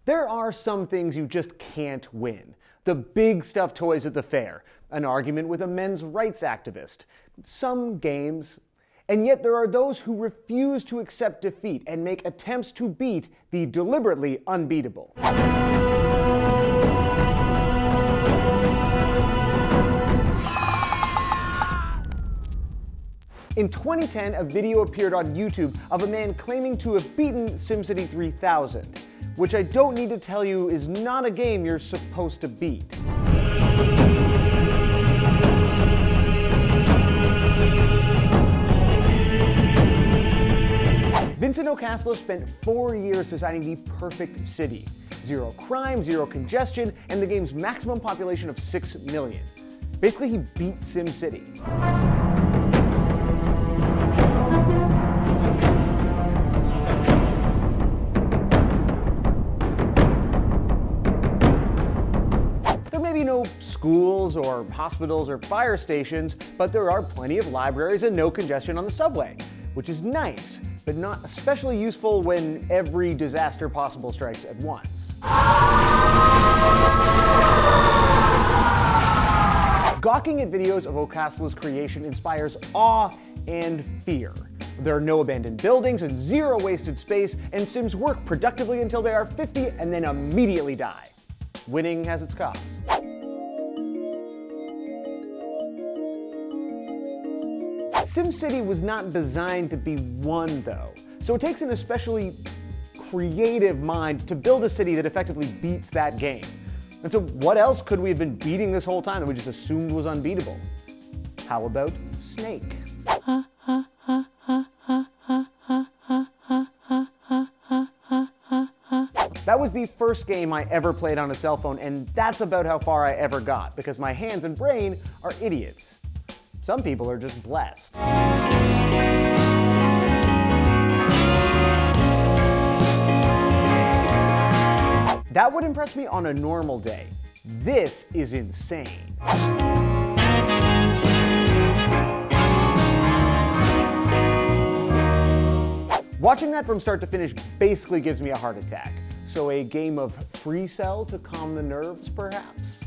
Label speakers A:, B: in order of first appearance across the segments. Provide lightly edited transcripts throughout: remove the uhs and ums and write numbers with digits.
A: There are some things you just can't win. The big stuffed toys at the fair, an argument with a men's rights activist, some games. And yet there are those who refuse to accept defeat and make attempts to beat the deliberately unbeatable. In 2010, a video appeared on YouTube of a man claiming to have beaten SimCity 3000, which I don't need to tell you is not a game you're supposed to beat. Vincent O'Caslow spent 4 years designing the perfect city. 0 crime, 0 congestion, and the game's maximum population of 6 million. Basically, he beat SimCity. There may be no schools or hospitals or fire stations, but there are plenty of libraries and no congestion on the subway, which is nice, but not especially useful when every disaster possible strikes at once. Gawking at videos of O'Caslow's creation inspires awe and fear. There are no abandoned buildings and 0 wasted space, and Sims work productively until they are 50 and then immediately die. Winning has its costs. SimCity was not designed to be won, though, so it takes an especially creative mind to build a city that effectively beats that game. And so what else could we have been beating this whole time that we just assumed was unbeatable? How about Snake? That was the first game I ever played on a cell phone, and that's about how far I ever got, because my hands and brain are idiots. Some people are just blessed. That would impress me on a normal day. This is insane. Watching that from start to finish basically gives me a heart attack. So a game of Free Cell to calm the nerves, perhaps?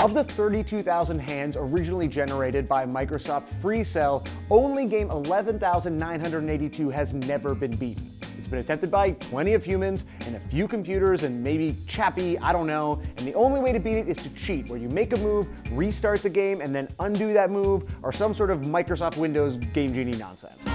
A: Of the 32,000 hands originally generated by Microsoft Free Cell, only game 11,982 has never been beaten. It's been attempted by plenty of humans and a few computers and maybe Chappie, I don't know, and the only way to beat it is to cheat, where you make a move, restart the game, and then undo that move, or some sort of Microsoft Windows Game Genie nonsense.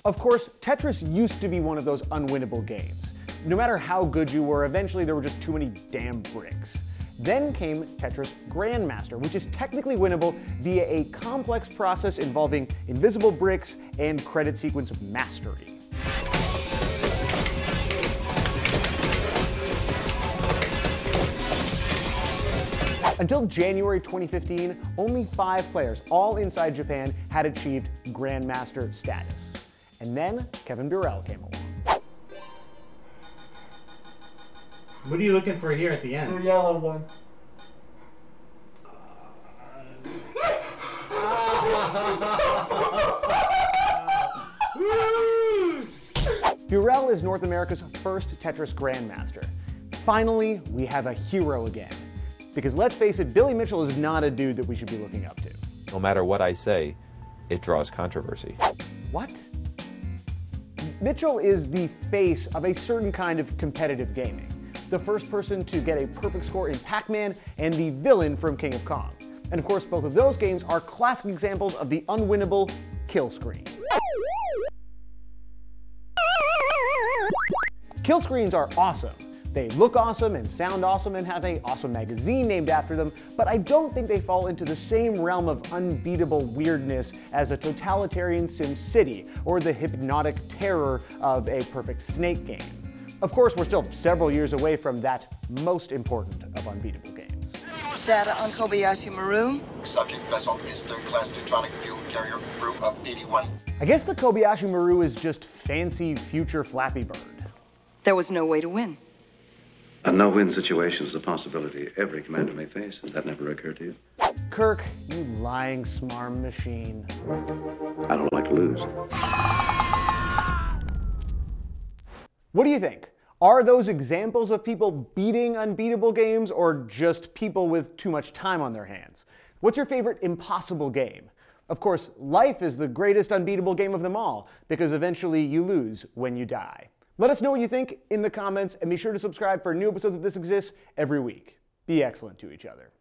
A: Of course, Tetris used to be one of those unwinnable games. No matter how good you were, eventually there were just too many damn bricks. Then came Tetris Grandmaster, which is technically winnable via a complex process involving invisible bricks and credit sequence mastery. Until January 2015, only 5 players, all inside Japan, had achieved Grandmaster status. And then Kevin Burrell came along.
B: What are you looking for here at the end?
C: The yellow one.
A: Burrell is North America's first Tetris Grandmaster. Finally, we have a hero again. Because let's face it, Billy Mitchell is not a dude that we should be looking up to.
D: No matter what I say, it draws controversy.
A: What? Mitchell is the face of a certain kind of competitive gaming. The first person to get a perfect score in Pac-Man, and the villain from King of Kong. And of course, both of those games are classic examples of the unwinnable kill screen. Kill screens are awesome. They look awesome and sound awesome and have an awesome magazine named after them, but I don't think they fall into the same realm of unbeatable weirdness as a totalitarian SimCity or the hypnotic terror of a perfect Snake game. Of course, we're still several years away from that most important of unbeatable games.
E: Data on Kobayashi Maru.
F: Subject vessel is third-class neutronic fuel carrier, crew of 81.
A: I guess the Kobayashi Maru is just fancy future Flappy Bird.
E: There was no way to win.
C: A no-win situation is a possibility every commander may face. Has that never occurred to you?
A: Kirk, you lying smarm machine.
C: I don't like to lose.
A: What do you think? Are those examples of people beating unbeatable games, or just people with too much time on their hands? What's your favorite impossible game? Of course, life is the greatest unbeatable game of them all, because eventually you lose when you die. Let us know what you think in the comments, and be sure to subscribe for new episodes of This Exists every week. Be excellent to each other.